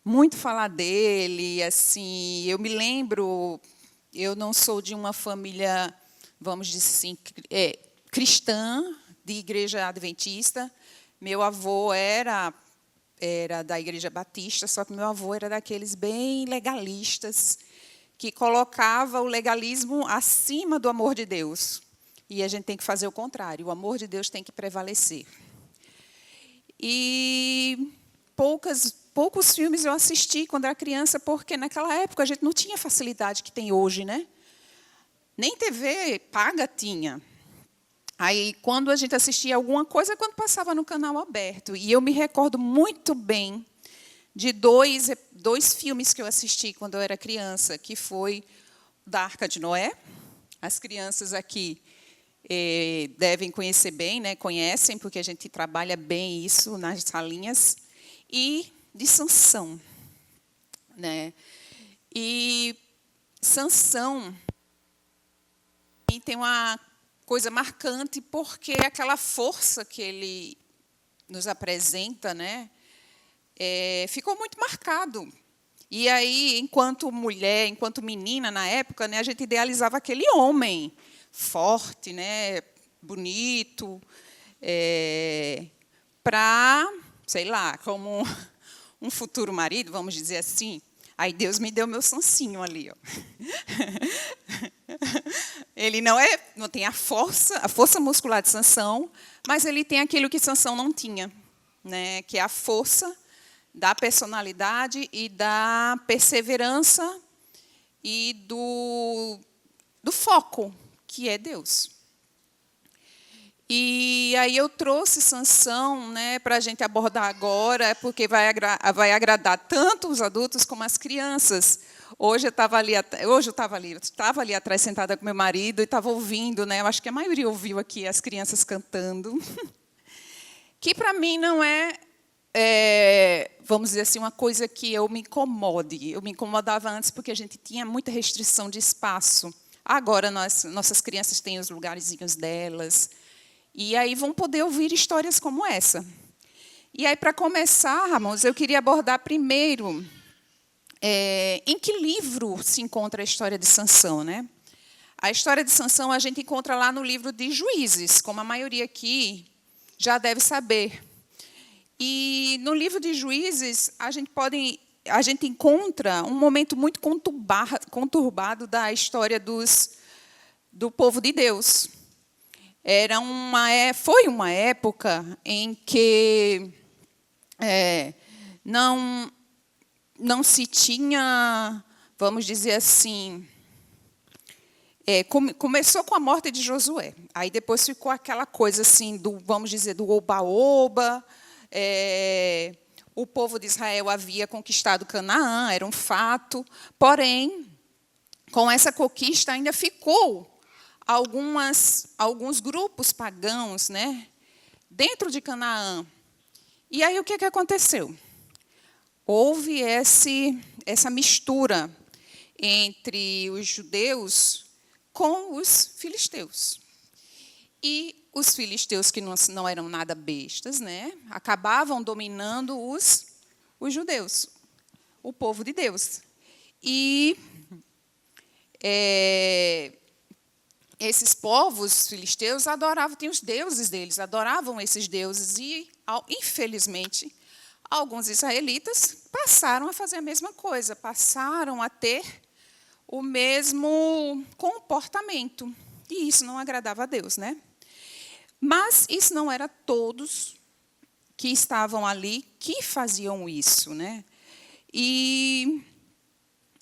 muito falar dele, assim, eu me lembro, eu não sou de uma família, vamos dizer assim, cristã, de igreja adventista. Meu avô era da igreja batista, só que meu avô era daqueles bem legalistas, que colocava o legalismo acima do amor de Deus. E a gente tem que fazer o contrário, o amor de Deus tem que prevalecer. E poucos filmes eu assisti quando era criança, porque naquela época a gente não tinha facilidade que tem hoje, né? Nem TV paga tinha. Aí, quando a gente assistia alguma coisa, quando passava no canal aberto. E eu me recordo muito bem de dois filmes que eu assisti quando eu era criança, que foi da Arca de Noé. As crianças aqui devem conhecer bem, né? Conhecem, porque a gente trabalha bem isso nas salinhas. E de Sansão, né? E Sansão tem uma coisa marcante, porque aquela força que ele nos apresenta, né, ficou muito marcado. E aí, enquanto mulher, enquanto menina na época, né, a gente idealizava aquele homem forte, né, bonito, para, sei lá, como um futuro marido, vamos dizer assim. Aí Deus me deu meu Sansinho ali, ó. Ele não tem a força muscular de Sansão, mas ele tem aquilo que Sansão não tinha, né? Que é a força da personalidade e da perseverança e do foco, que é Deus. E aí eu trouxe Sansão, né, para a gente abordar agora, porque vai agradar tanto os adultos como as crianças. Hoje eu estava ali atrás sentada com meu marido e estava ouvindo, né? Eu acho que a maioria ouviu aqui as crianças cantando, que para mim não vamos dizer assim, uma coisa que eu me incomode. Eu me incomodava antes porque a gente tinha muita restrição de espaço. Agora nossas crianças têm os lugarzinhos delas. E aí vão poder ouvir histórias como essa. E aí, para começarmos, eu queria abordar primeiro em que livro se encontra a história de Sansão, né? A história de Sansão a gente encontra lá no livro de Juízes, como a maioria aqui já deve saber. E no livro de Juízes a gente encontra um momento muito conturbado da história do povo de Deus. Foi uma época em que não se tinha, vamos dizer assim, começou com a morte de Josué. Aí depois ficou aquela coisa assim vamos dizer, do oba-oba. O povo de Israel havia conquistado Canaã, era um fato. Porém, com essa conquista ainda ficou alguns grupos pagãos, né, dentro de Canaã. E aí o que aconteceu? Houve essa mistura entre os judeus com os filisteus. E os filisteus, que não eram nada bestas, né, acabavam dominando os judeus, o povo de Deus. E esses povos filisteus tinham os deuses deles, adoravam esses deuses. E, infelizmente, alguns israelitas passaram a fazer a mesma coisa, passaram a ter o mesmo comportamento. E isso não agradava a Deus, né? Mas isso não era todos que estavam ali que faziam isso, né? E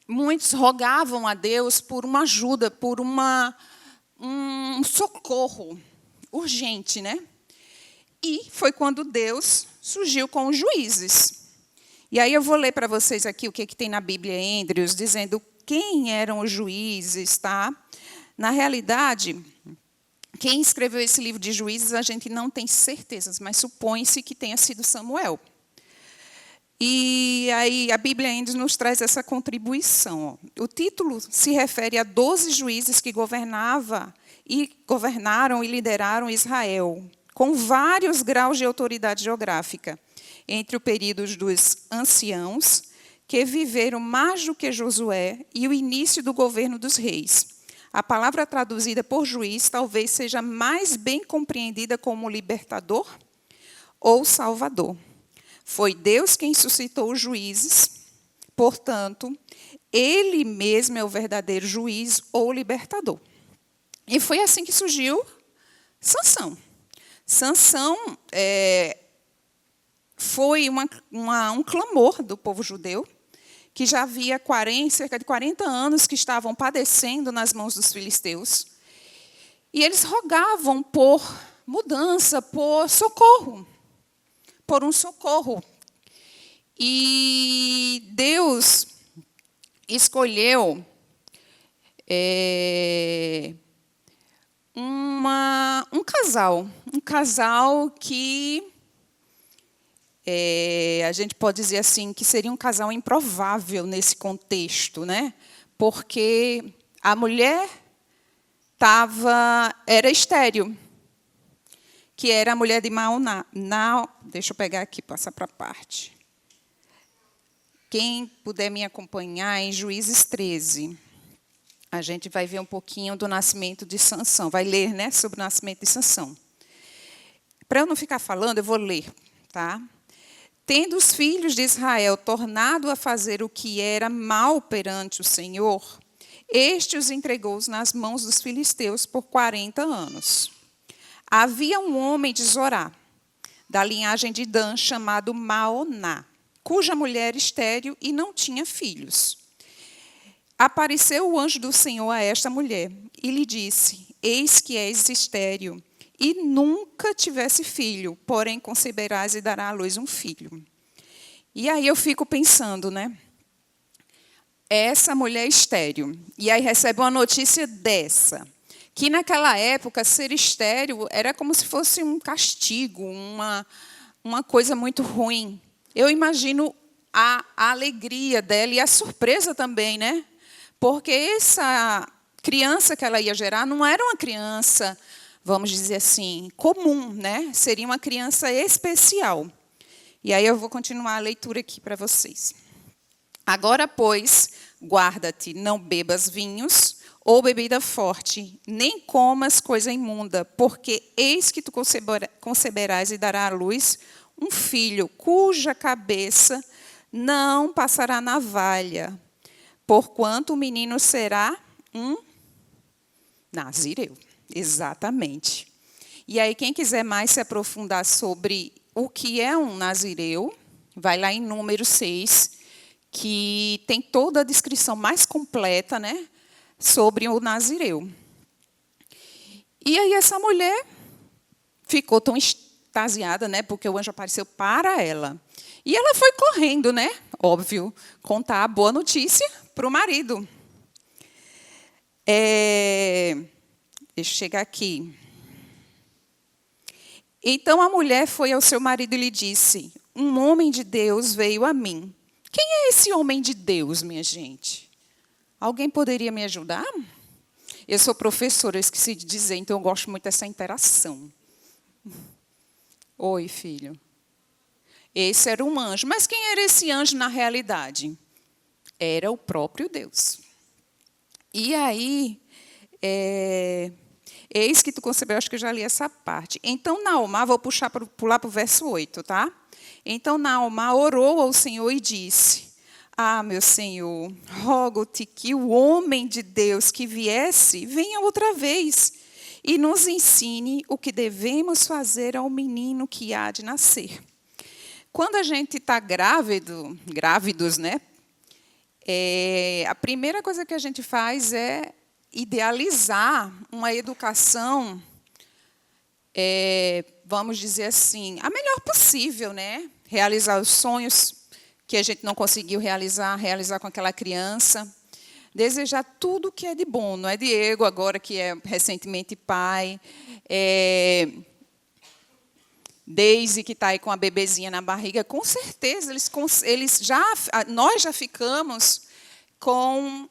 muitos rogavam a Deus por uma ajuda, por um socorro urgente, né? E foi quando Deus surgiu com os juízes. E aí eu vou ler para vocês aqui o que tem na Bíblia Andrews, dizendo quem eram os juízes, tá? Na realidade, quem escreveu esse livro de Juízes, a gente não tem certezas, mas supõe-se que tenha sido Samuel. E aí a Bíblia ainda nos traz essa contribuição. O título se refere a 12 juízes que governaram e lideraram Israel, com vários graus de autoridade geográfica, entre o período dos anciãos, que viveram mais do que Josué e o início do governo dos reis. A palavra traduzida por juiz talvez seja mais bem compreendida como libertador ou salvador. Foi Deus quem suscitou os juízes, portanto, Ele mesmo é o verdadeiro juiz ou libertador. E foi assim que surgiu Sansão. Sansão foi um clamor do povo judeu, que já havia cerca de 40 anos que estavam padecendo nas mãos dos filisteus. E eles rogavam por mudança, por socorro, por um socorro. E Deus escolheu um casal que a gente pode dizer assim, que seria um casal improvável nesse contexto, né? Porque a mulher era estéril, que era a mulher de Maoná. Deixa eu pegar aqui, passar para a parte. Quem puder me acompanhar em Juízes 13, a gente vai ver um pouquinho do nascimento de Sansão. Vai ler, né, sobre o nascimento de Sansão. Para eu não ficar falando, eu vou ler, tá? Tendo os filhos de Israel tornado a fazer o que era mal perante o Senhor, este os entregou nas mãos dos filisteus por 40 anos. Havia um homem de Zorá, da linhagem de Dan, chamado Maoná, cuja mulher era estéril e não tinha filhos. Apareceu o anjo do Senhor a esta mulher e lhe disse: Eis que és estéril e nunca tivesse filho, porém conceberás e dará à luz um filho. E aí eu fico pensando, né? Essa mulher estéril, e aí recebe uma notícia dessa, que naquela época ser estéril era como se fosse um castigo, uma coisa muito ruim. Eu imagino a alegria dela e a surpresa também, né? Porque essa criança que ela ia gerar não era uma criança, vamos dizer assim, comum, né? Seria uma criança especial. E aí eu vou continuar a leitura aqui para vocês. Agora, pois, guarda-te, não bebas vinhos ou bebida forte, nem comas coisa imunda, porque eis que tu conceberás e dará à luz um filho, cuja cabeça não passará navalha, porquanto o menino será um nazireu. Exatamente. E aí, quem quiser mais se aprofundar sobre o que é um nazireu, vai lá em Número 6, que tem toda a descrição mais completa, né, sobre o nazireu. E aí essa mulher ficou tão extasiada, né, porque o anjo apareceu para ela. E ela foi correndo, né, óbvio, contar a boa notícia para o marido. Deixa eu chegar aqui. Então a mulher foi ao seu marido e lhe disse: um homem de Deus veio a mim. Quem é esse homem de Deus, minha gente? Alguém poderia me ajudar? Eu sou professora, eu esqueci de dizer, então eu gosto muito dessa interação. Oi, filho. Esse era um anjo. Mas quem era esse anjo na realidade? Era o próprio Deus. E aí, eis que tu concebeu, acho que eu já li essa parte. Então, Naamá, vou pular para o verso 8, tá? Então, Naamá orou ao Senhor e disse: ah, meu Senhor, rogo-te que o homem de Deus que viesse, venha outra vez e nos ensine o que devemos fazer ao menino que há de nascer. Quando a gente está grávidos, né? A primeira coisa que a gente faz é idealizar uma educação, vamos dizer assim, a melhor possível, né? Realizar os sonhos que a gente não conseguiu realizar com aquela criança. Desejar tudo que é de bom. Não é Diego, agora que é recentemente pai. Daisy, que está aí com a bebezinha na barriga. Com certeza, nós já ficamos com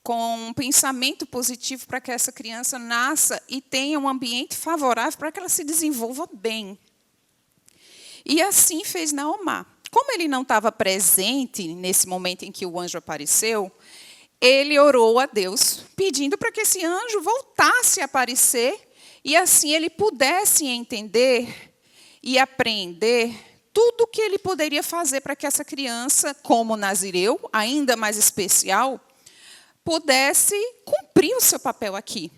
um pensamento positivo para que essa criança nasça e tenha um ambiente favorável para que ela se desenvolva bem. E assim fez Naamá. como ele não estava presente nesse momento em que o anjo apareceu, ele orou a Deus, pedindo para que esse anjo voltasse a aparecer e assim ele pudesse entender e apreender tudo o que ele poderia fazer para que essa criança, como nazireu, ainda mais especial, pudesse cumprir o seu papel aqui.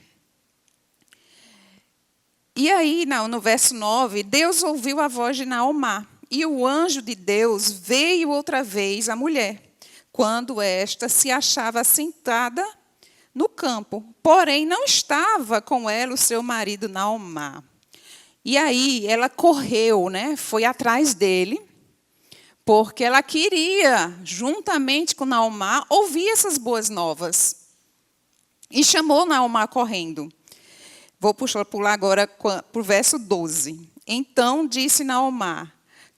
E aí, no verso 9, Deus ouviu a voz de Naomá, e o anjo de Deus veio outra vez à mulher, quando esta se achava sentada no campo, porém não estava com ela o seu marido Naomá. E aí ela correu, foi atrás dele, porque ela queria, juntamente com Naomá, ouvir essas boas novas. E chamou Naomá correndo. Vou pular agora para o verso 12. Então disse Naomá: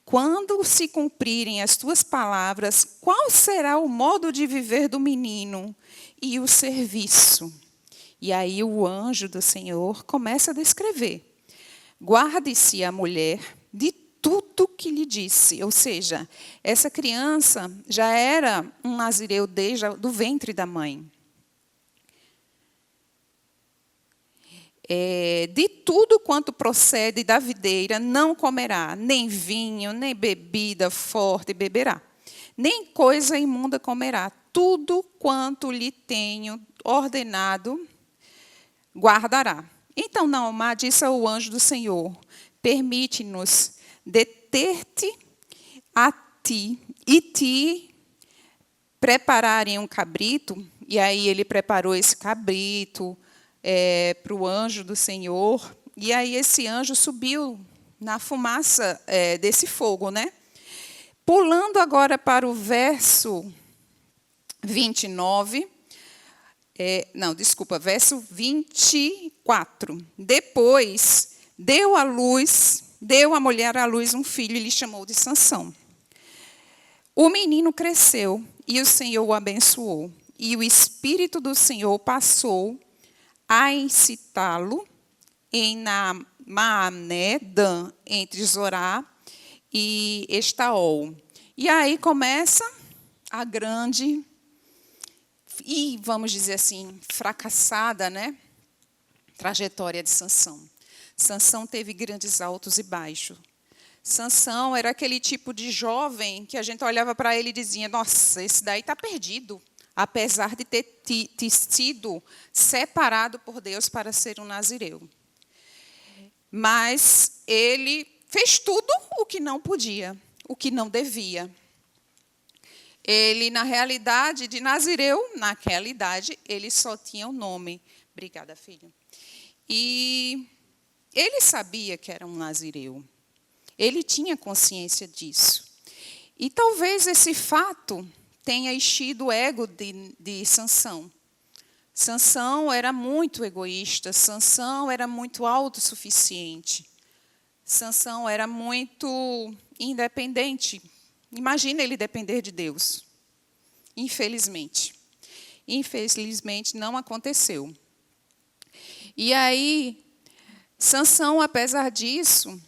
quando se cumprirem as tuas palavras, qual será o modo de viver do menino e o serviço? E aí o anjo do Senhor começa a descrever. Guarde-se a mulher de tudo que lhe disse. Ou seja, essa criança já era um nazireu desde o ventre da mãe. De tudo quanto procede da videira não comerá, nem vinho, nem bebida forte beberá, nem coisa imunda comerá. Tudo quanto lhe tenho ordenado guardará. Então Naomá disse ao anjo do Senhor: permite-nos deter-te a ti e te prepararem um cabrito. E aí ele preparou esse cabrito para o anjo do Senhor. E aí esse anjo subiu na fumaça desse fogo, Pulando agora para o verso 29. Verso 24. Depois deu a mulher à luz um filho e lhe chamou de Sansão. O menino cresceu e o Senhor o abençoou. E o Espírito do Senhor passou a incitá-lo em Maané, Dan, entre Zorá e Estaol. E aí começa a grande e, vamos dizer assim, fracassada, trajetória de Sansão. Sansão teve grandes altos e baixos. Sansão era aquele tipo de jovem que a gente olhava para ele e dizia: nossa, esse daí está perdido, apesar de ter sido separado por Deus para ser um nazireu. Mas ele fez tudo o que não podia, o que não devia. Ele, na realidade, de nazireu, naquela idade, ele só tinha o nome. Obrigada, filho. E ele sabia que era um nazireu. Ele tinha consciência disso. E talvez esse fato tenha enchido o ego de Sansão. Sansão era muito egoísta, Sansão era muito autossuficiente. Sansão era muito independente. Imagina ele depender de Deus. Infelizmente. Infelizmente não aconteceu. E aí, Sansão, apesar disso,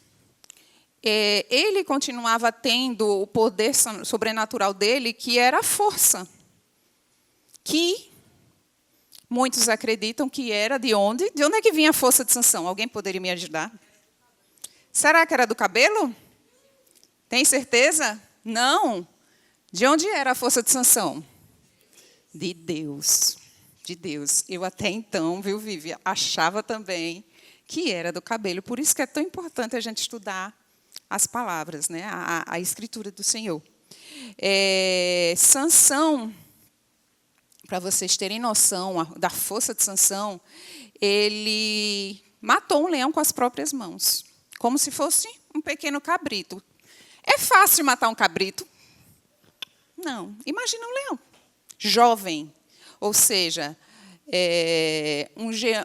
ele continuava tendo o poder sobrenatural dele, que era a força. Que muitos acreditam que era de onde? De onde é que vinha a força de Sansão? Alguém poderia me ajudar? Será que era do cabelo? Tem certeza? Não. De onde era a força de Sansão? De Deus. De Deus. Eu até então, Vivi, achava também que era do cabelo. Por isso que é tão importante a gente estudar as palavras, a escritura do Senhor. Sansão, para vocês terem noção da força de Sansão, ele matou um leão com as próprias mãos, como se fosse um pequeno cabrito. É fácil matar um cabrito? Não. Imagina um leão. Jovem. Ou seja,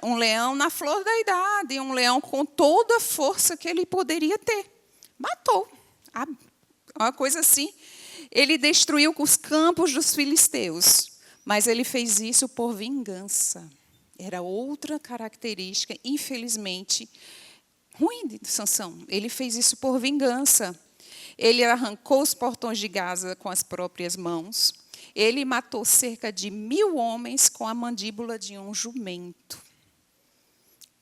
um leão na flor da idade, um leão com toda a força que ele poderia ter. Matou. Uma coisa assim. Ele destruiu os campos dos filisteus. Mas ele fez isso por vingança. Era outra característica, infelizmente, ruim de Sansão. Ele fez isso por vingança. Ele arrancou os portões de Gaza com as próprias mãos. Ele matou cerca de 1.000 homens com a mandíbula de um jumento.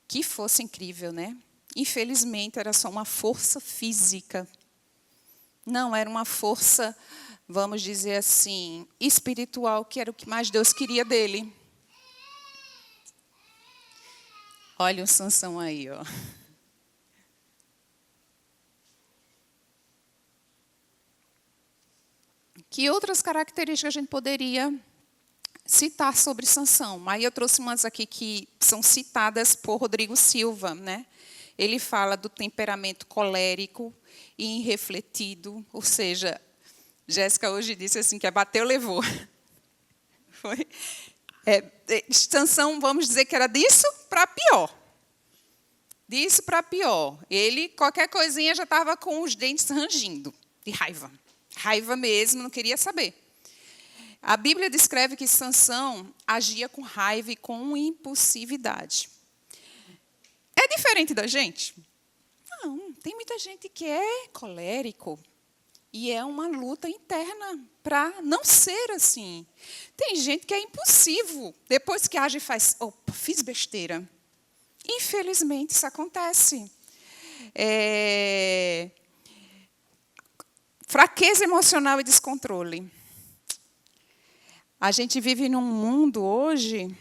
Que fosse incrível, né? Infelizmente, era só uma força física. Não, era uma força, vamos dizer assim, espiritual, que era o que mais Deus queria dele. Olha o Sansão aí, ó. Que outras características a gente poderia citar sobre Sansão? Aí eu trouxe umas aqui que são citadas por Rodrigo Silva, né? Ele fala do temperamento colérico e irrefletido, ou seja, Jéssica hoje disse assim, que bateu, levou. Foi. Sansão, vamos dizer que era disso para pior. Disso para pior. Ele, qualquer coisinha, já estava com os dentes rangindo, de raiva. Raiva mesmo, não queria saber. A Bíblia descreve que Sansão agia com raiva e com impulsividade. É diferente da gente? Não, tem muita gente que é colérico. E é uma luta interna para não ser assim. Tem gente que é impulsivo. Depois que age e faz, opa, fiz besteira. Infelizmente, isso acontece. Fraqueza emocional e descontrole. A gente vive num mundo hoje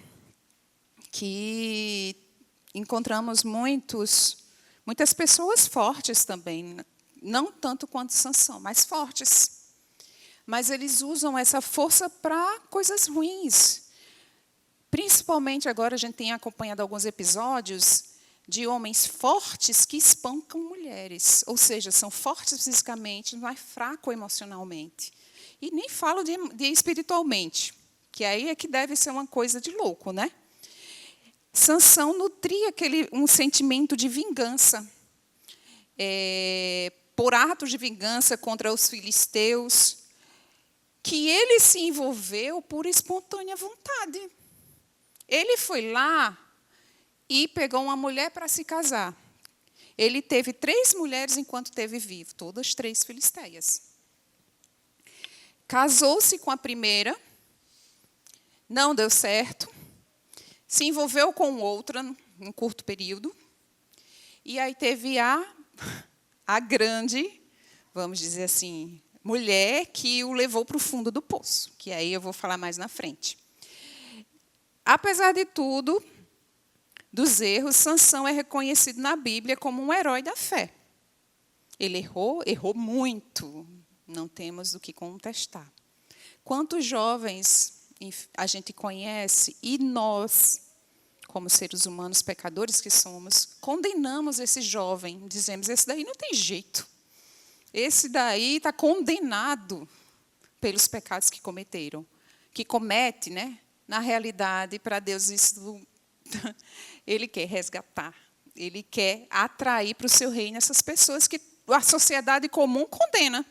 que encontramos muitas pessoas fortes também, não tanto quanto Sansão, mas fortes. Mas eles usam essa força para coisas ruins. Principalmente agora a gente tem acompanhado alguns episódios de homens fortes que espancam mulheres. Ou seja, são fortes fisicamente, mas fracos emocionalmente. E nem falo de espiritualmente, que aí é que deve ser uma coisa de louco, né? Sansão nutria um sentimento de vingança, por atos de vingança contra os filisteus, que ele se envolveu por espontânea vontade. Ele foi lá e pegou uma mulher para se casar. Ele teve 3 mulheres enquanto esteve vivo, todas 3 filisteias. Casou-se com a primeira, não deu certo, se envolveu com outra num curto período, e aí teve a grande, vamos dizer assim, mulher que o levou para o fundo do poço, que aí eu vou falar mais na frente. Apesar de tudo, dos erros, Sansão é reconhecido na Bíblia como um herói da fé. Ele errou muito, não temos o que contestar. Quantos jovens a gente conhece e nós, como seres humanos pecadores que somos, condenamos esse jovem, dizemos, esse daí não tem jeito. Esse daí está condenado pelos pecados que cometeram. Que comete, né? Na realidade, para Deus, isso Ele quer resgatar. Ele quer atrair para o seu reino essas pessoas que a sociedade comum condena.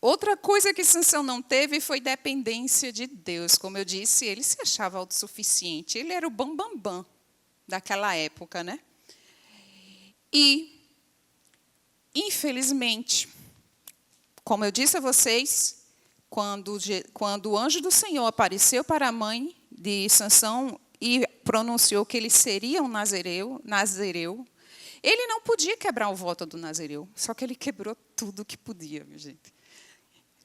Outra coisa que Sansão não teve foi dependência de Deus. Como eu disse, ele se achava autossuficiente. Ele era o bambambam daquela época, né? E, infelizmente, como eu disse a vocês, quando o anjo do Senhor apareceu para a mãe de Sansão e pronunciou que ele seria um nazireu, ele não podia quebrar o voto do nazireu, só que ele quebrou tudo que podia, minha gente.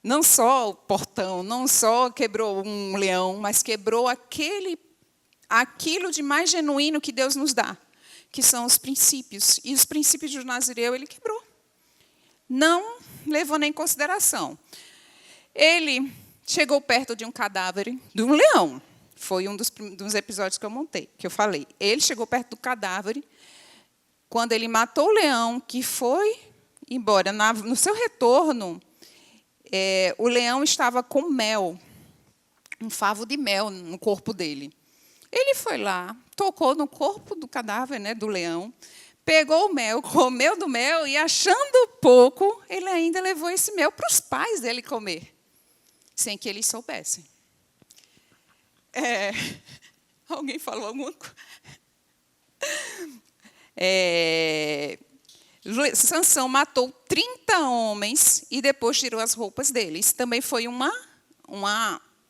Não só o portão, não só quebrou um leão, mas quebrou aquilo de mais genuíno que Deus nos dá, que são os princípios. E os princípios do nazireu ele quebrou. Não levou nem em consideração. Ele chegou perto de um cadáver de um leão. Foi um dos episódios que eu falei. Ele chegou perto do cadáver. Quando ele matou o leão, que foi embora, no seu retorno, o leão estava com mel, um favo de mel no corpo dele. Ele foi lá, tocou no corpo do cadáver, né, do leão, pegou o mel, comeu do mel e, achando pouco, ele ainda levou esse mel para os pais dele comer, sem que eles soubessem. Alguém falou alguma coisa? Sansão matou 30 homens e depois tirou as roupas deles. Também foi uma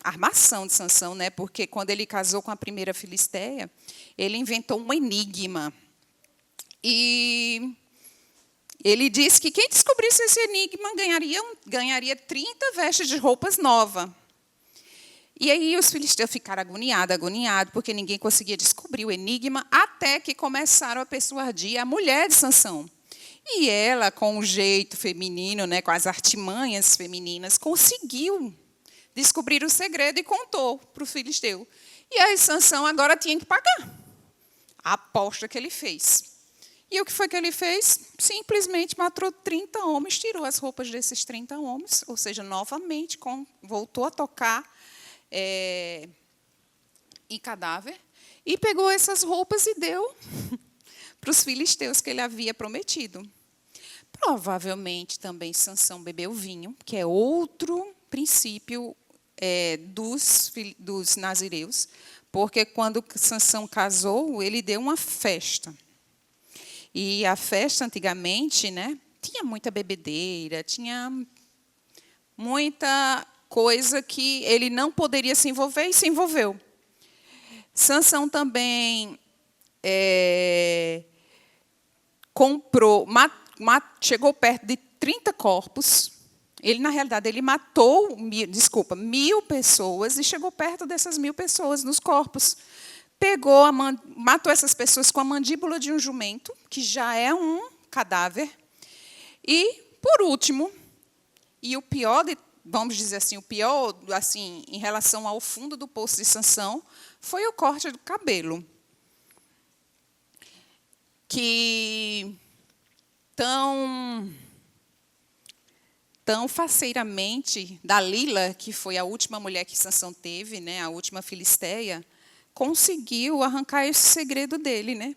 armação de Sansão, né? Porque quando ele casou com a primeira filisteia, ele inventou um enigma. E ele disse que quem descobrisse esse enigma ganharia 30 vestes de roupas novas. E aí os filisteus ficaram agoniados, porque ninguém conseguia descobrir o enigma, até que começaram a persuadir a mulher de Sansão. E ela, com o jeito feminino, né, com as artimanhas femininas, conseguiu descobrir o segredo e contou para o filisteu. E aí Sansão agora tinha que pagar a aposta que ele fez. E o que foi que ele fez? Simplesmente matou 30 homens, tirou as roupas desses 30 homens, ou seja, novamente voltou a tocar em cadáver, e pegou essas roupas e deu para os filisteus que ele havia prometido. Provavelmente também Sansão bebeu vinho, que é outro princípio dos nazireus, porque quando Sansão casou, ele deu uma festa. E a festa, antigamente, né, tinha muita bebedeira, tinha muita coisa que ele não poderia se envolver e se envolveu. Sansão também chegou perto de 30 corpos. Ele, na realidade, ele matou 1.000 pessoas e chegou perto dessas 1.000 pessoas nos corpos. Matou essas pessoas com a mandíbula de um jumento, que já é um cadáver. E, por último, e o pior, vamos dizer assim, em relação ao fundo do poço de Sansão, foi o corte do cabelo. Que tão faceiramente, Dalila, que foi a última mulher que Sansão teve, né, a última filisteia, conseguiu arrancar esse segredo dele, né?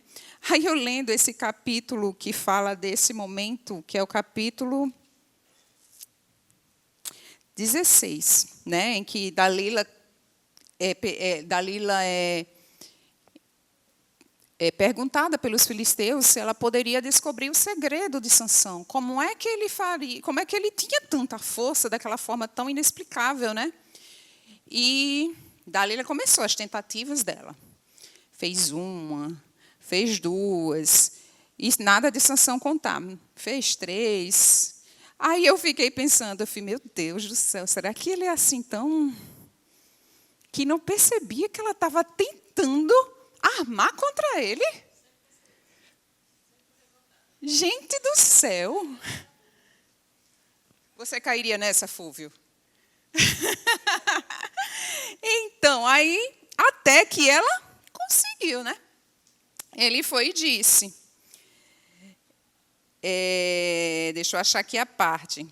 Aí eu lendo esse capítulo que fala desse momento, que é o capítulo 16, né, em que Dalila é perguntada pelos filisteus se ela poderia descobrir o segredo de Sansão. Como é que ele faria? Como é que ele tinha tanta força daquela forma tão inexplicável, né? E Dalila começou as tentativas dela. Fez uma, fez duas, e nada de Sansão contar. Fez 3. Aí eu fiquei pensando, meu Deus do céu, será que ele é assim tão... que não percebia que ela estava tentando armar contra ele? Gente do céu! Você cairia nessa, Fúvio? Então, aí, até que ela conseguiu, né? Ele foi e disse. Deixa eu achar aqui a parte.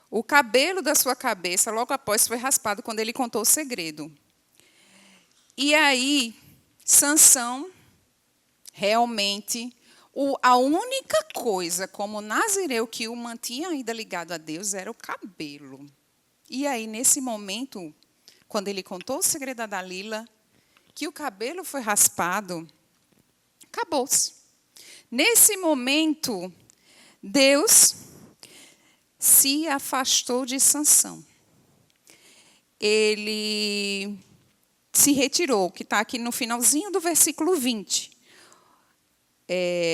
O cabelo da sua cabeça, logo após, foi raspado quando ele contou o segredo. E aí, Sansão, realmente, a única coisa como nazireu que o mantinha ainda ligado a Deus era o cabelo. E aí, nesse momento, quando ele contou o segredo a Dalila, que o cabelo foi raspado, acabou-se. Nesse momento, Deus se afastou de Sansão. Ele se retirou, que está aqui no finalzinho do versículo 20.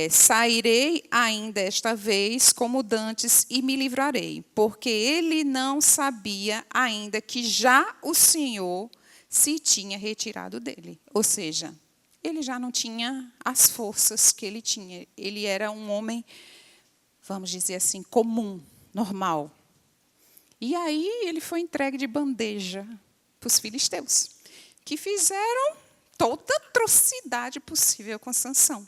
Sairei ainda esta vez como dantes e me livrarei, porque ele não sabia ainda que já o Senhor se tinha retirado dele. Ou seja, ele já não tinha as forças que ele tinha. Ele era um homem, vamos dizer assim, comum, normal. E aí ele foi entregue de bandeja para os filisteus, que fizeram toda a atrocidade possível com Sansão.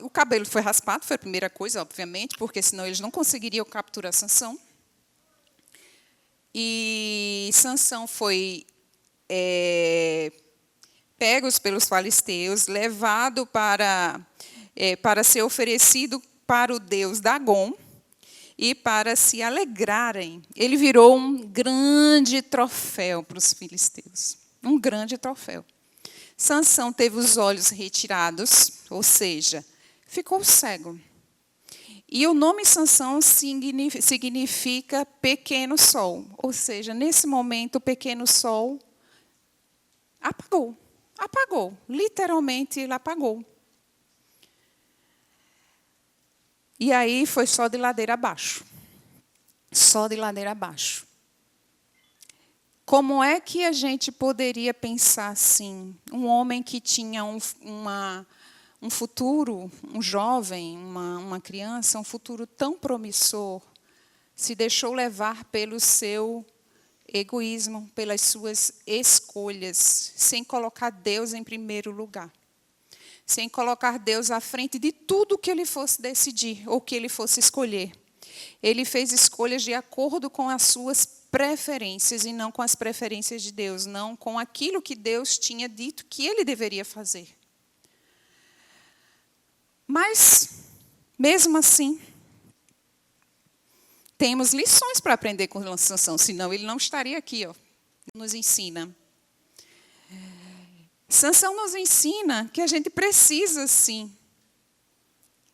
O cabelo foi raspado, foi a primeira coisa, obviamente, porque senão eles não conseguiriam capturar Sansão. E Sansão foi pego pelos filisteus, levado para ser oferecido para o deus Dagom e para se alegrarem. Ele virou um grande troféu para os filisteus. um grande troféu. Sansão teve os olhos retirados, ou seja, ficou cego. E o nome Sansão significa pequeno sol, ou seja, nesse momento o pequeno sol apagou, literalmente ele apagou. E aí foi só de ladeira abaixo. Só de ladeira abaixo. Como é que a gente poderia pensar assim? Um homem que tinha um futuro, um jovem, uma criança, um futuro tão promissor, se deixou levar pelo seu egoísmo, pelas suas escolhas, sem colocar Deus em primeiro lugar. Sem colocar Deus à frente de tudo que ele fosse decidir ou que ele fosse escolher. Ele fez escolhas de acordo com as suas preferências e não com as preferências de Deus, não com aquilo que Deus tinha dito que ele deveria fazer. Mas, mesmo assim, temos lições para aprender com Sansão, senão ele não estaria aqui, nos ensina. Sansão nos ensina que a gente precisa, sim,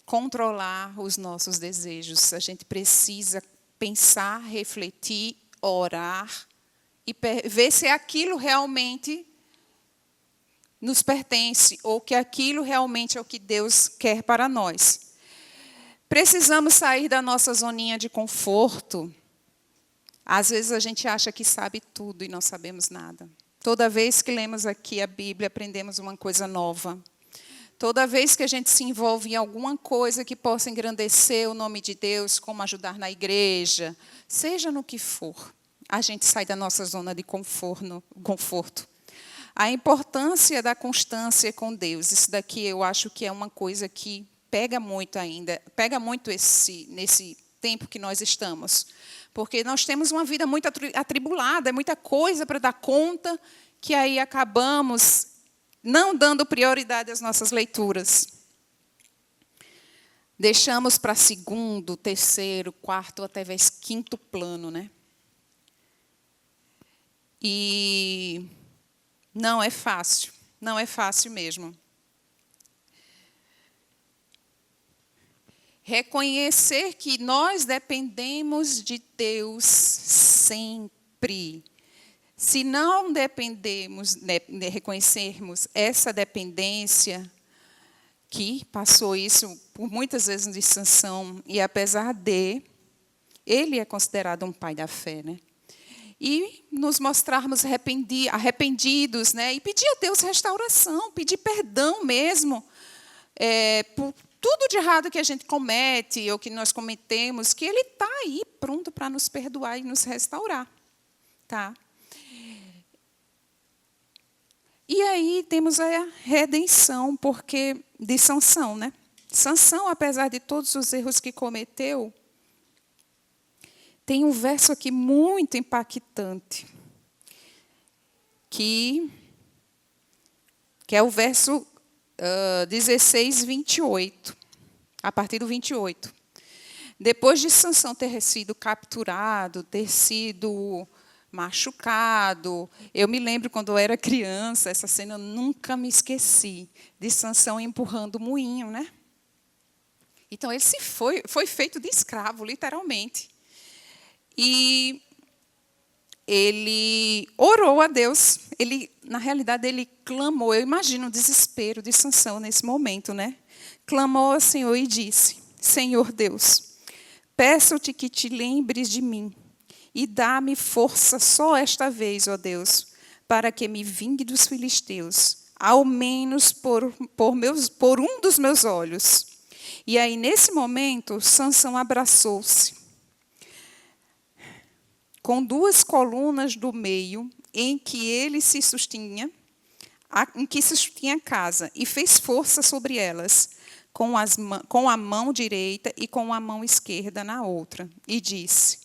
controlar os nossos desejos. A gente precisa pensar, refletir, orar e ver se aquilo realmente nos pertence ou que aquilo realmente é o que Deus quer para nós. Precisamos sair da nossa zoninha de conforto. Às vezes a gente acha que sabe tudo e não sabemos nada. Toda vez que lemos aqui a Bíblia, aprendemos uma coisa nova. Toda vez que a gente se envolve em alguma coisa que possa engrandecer o nome de Deus, como ajudar na igreja, seja no que for, a gente sai da nossa zona de conforto. A importância da constância com Deus, isso daqui eu acho que é uma coisa que pega muito ainda, pega muito nesse tempo que nós estamos. Porque nós temos uma vida muito atribulada, é muita coisa para dar conta, que aí acabamos não dando prioridade às nossas leituras. Deixamos para segundo, terceiro, quarto, até vez quinto plano, né? E não é fácil mesmo. Reconhecer que nós dependemos de Deus sempre. Se não reconhecermos essa dependência, que passou isso por muitas vezes de Sansão, e apesar de, ele é considerado um pai da fé, né? E nos mostrarmos arrependidos, né? E pedir a Deus restauração, pedir perdão mesmo, por tudo de errado que a gente comete ou que nós cometemos, que Ele está aí pronto para nos perdoar e nos restaurar. Tá? E aí temos a redenção de Sansão, né? Sansão, apesar de todos os erros que cometeu, tem um verso aqui muito impactante, que é o verso 16, 28, a partir do 28. Depois de Sansão ter sido capturado, ter sido machucado, eu me lembro quando eu era criança, essa cena eu nunca me esqueci, de Sansão empurrando o moinho, né? Então ele foi feito de escravo, literalmente. E ele orou a Deus, na realidade, ele clamou. Eu imagino o desespero de Sansão nesse momento, né? Clamou ao Senhor e disse: Senhor Deus, peço-te que te lembres de mim e dá-me força só esta vez, ó Deus, para que me vingue dos filisteus, ao menos por um dos meus olhos. E aí, nesse momento, Sansão abraçou-se com duas colunas do meio, em que se sustinha a casa, e fez força sobre elas, com a mão direita e com a mão esquerda na outra, e disse: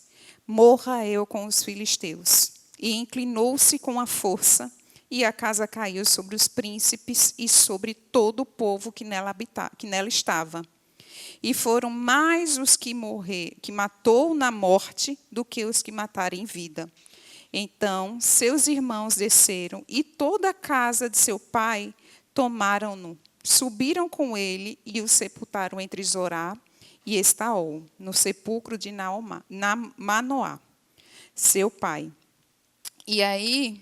morra eu com os filisteus. E inclinou-se com a força, e a casa caiu sobre os príncipes e sobre todo o povo que nela estava. E foram mais os que matou na morte do que os que mataram em vida. Então seus irmãos desceram e toda a casa de seu pai tomaram-no. Subiram com ele e o sepultaram entre Zorá e Estaol, no sepulcro de Manoá, seu pai. E aí,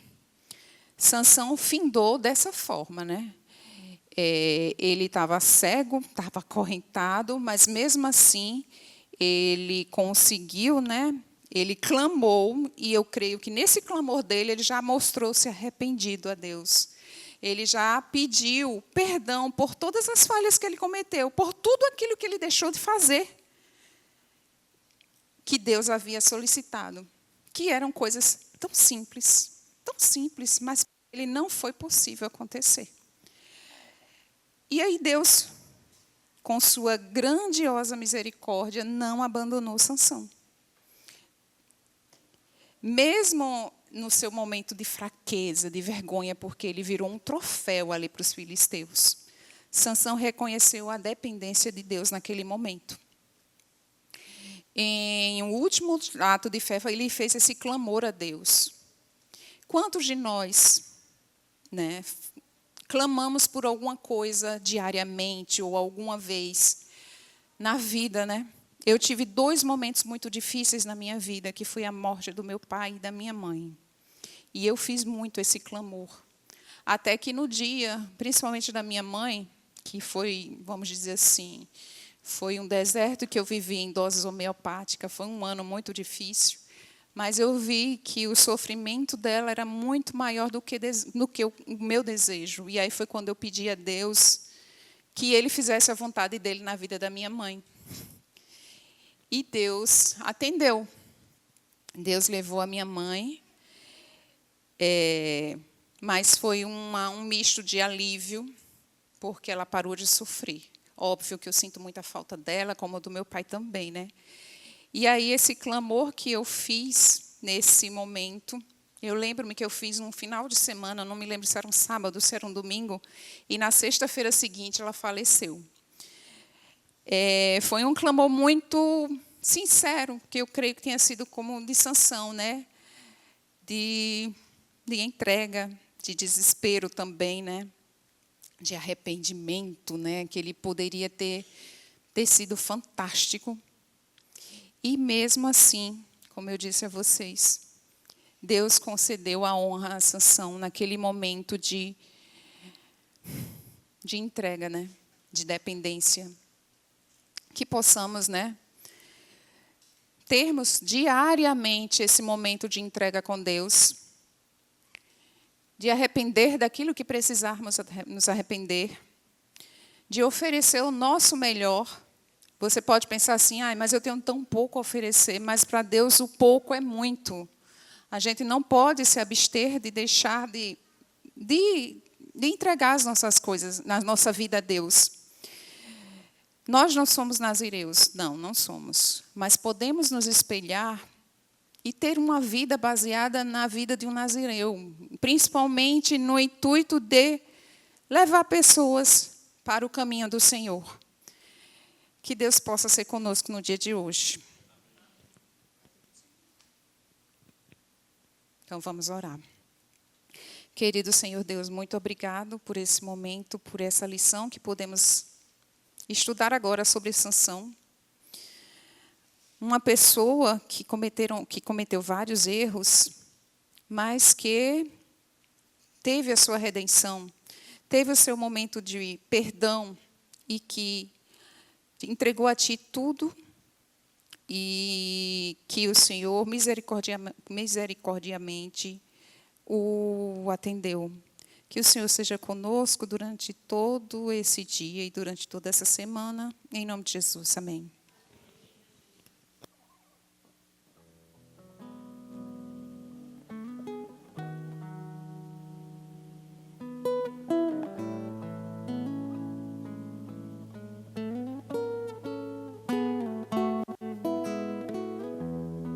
Sansão findou dessa forma, né? Ele estava cego, estava acorrentado, mas mesmo assim ele conseguiu, né? Ele clamou, e eu creio que nesse clamor dele ele já mostrou-se arrependido a Deus. Ele já pediu perdão por todas as falhas que ele cometeu, por tudo aquilo que ele deixou de fazer, que Deus havia solicitado, que eram coisas tão simples, mas para ele não foi possível acontecer. E aí Deus, com sua grandiosa misericórdia, não abandonou Sansão. Mesmo no seu momento de fraqueza, de vergonha, porque ele virou um troféu ali para os filisteus, Sansão reconheceu a dependência de Deus naquele momento. Em um último ato de fé, ele fez esse clamor a Deus. Quantos de nós, né, clamamos por alguma coisa diariamente ou alguma vez na vida, né? Eu tive 2 momentos muito difíceis na minha vida, que foi a morte do meu pai e da minha mãe. E eu fiz muito esse clamor. Até que no dia, principalmente da minha mãe, que foi, vamos dizer assim, foi um deserto que eu vivi em doses homeopáticas, foi um ano muito difícil. Mas eu vi que o sofrimento dela era muito maior do que o meu desejo. E aí foi quando eu pedi a Deus que Ele fizesse a vontade dEle na vida da minha mãe. E Deus atendeu. Deus levou a minha mãe, mas foi um misto de alívio, porque ela parou de sofrer. Óbvio que eu sinto muita falta dela, como do meu pai também, né? E aí esse clamor que eu fiz nesse momento, eu lembro-me que eu fiz num final de semana, não me lembro se era um sábado ou se era um domingo, e na sexta-feira seguinte ela faleceu. Foi um clamor muito sincero, que eu creio que tenha sido como de Sansão, né? De entrega, de desespero também, né? De arrependimento, né? Que ele poderia ter sido fantástico. E mesmo assim, como eu disse a vocês, Deus concedeu a honra a Sansão naquele momento de entrega, né? De dependência. Que possamos, né, termos diariamente esse momento de entrega com Deus, de arrepender daquilo que precisarmos nos arrepender, de oferecer o nosso melhor. Você pode pensar assim, mas eu tenho tão pouco a oferecer, mas para Deus o pouco é muito. A gente não pode se abster de deixar de entregar as nossas coisas, na nossa vida a Deus. Nós não somos nazireus, não somos. Mas podemos nos espelhar e ter uma vida baseada na vida de um nazireu, principalmente no intuito de levar pessoas para o caminho do Senhor. Que Deus possa ser conosco no dia de hoje. Então vamos orar. Querido Senhor Deus, muito obrigado por esse momento, por essa lição que podemos estudar agora sobre Sansão. Uma pessoa que cometeu vários erros, mas que teve a sua redenção, teve o seu momento de perdão e que entregou a Ti tudo e que o Senhor misericordiamente o atendeu. Que o Senhor seja conosco durante todo esse dia e durante toda essa semana. Em nome de Jesus. Amém.